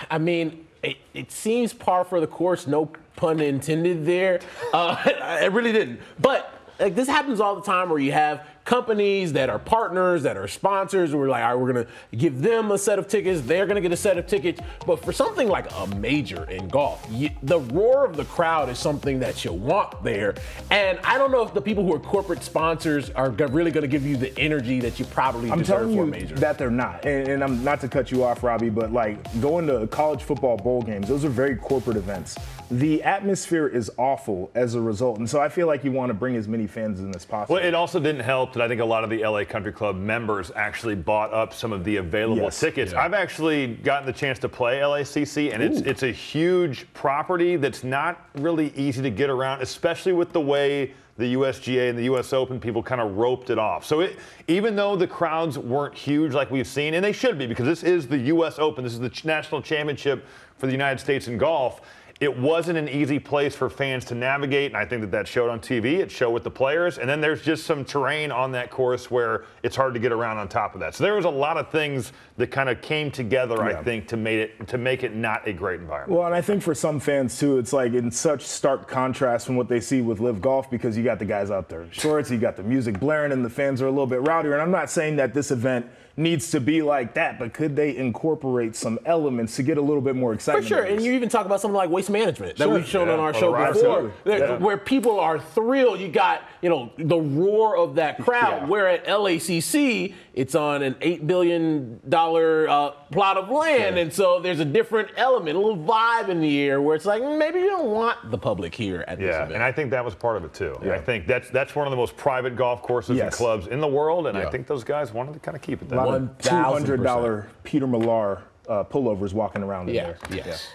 I mean, it seems par for the course, no pun intended there. It really didn't. But like, this happens all the time where you have companies that are partners, that are sponsors, and we're like, all right, we're going to give them a set of tickets, they're going to get a set of tickets. But for something like a major in golf, the roar of the crowd is something that you want there. And I don't know if the people who are corporate sponsors are really going to give you the energy that you probably deserve for a major. That they're not. And I'm not to cut you off, Robbie, but like going to college football bowl games, those are very corporate events. The atmosphere is awful as a result. And so I feel like you want to bring as many fans in as possible. Well, it also didn't help that I think a lot of the LA Country Club members actually bought up some of the available tickets. Yeah. I've actually gotten the chance to play LACC, and it's a huge property that's not really easy to get around, especially with the way the USGA and the US Open people kind of roped it off. So even though the crowds weren't huge like we've seen, and they should be because this is the US Open, this is the national championship for the United States in golf, it wasn't an easy place for fans to navigate, and I think that showed on TV. It showed with the players, and then there's just some terrain on that course where it's hard to get around on top of that. So there was a lot of things that kind of came together, I think, to make it not a great environment. Well, and I think for some fans, too, it's like in such stark contrast from what they see with Live Golf because you got the guys out there in shorts, you got the music blaring, and the fans are a little bit rowdier. And I'm not saying that this event needs to be like that, but could they incorporate some elements to get a little bit more excitement? For sure, and you even talk about something like Waste Management that we've shown on our show before, where people are thrilled. You got, the roar of that crowd, where at LACC, it's on an $8 billion plot of land, and so there's a different element, a little vibe in the air where it's like, maybe you don't want the public here at this event. And I think that was part of it, too. I think that's one of the most private golf courses and clubs in the world, and I think those guys wanted to kind of keep it that way. $200 Peter Millar pullovers walking around in there. Yes.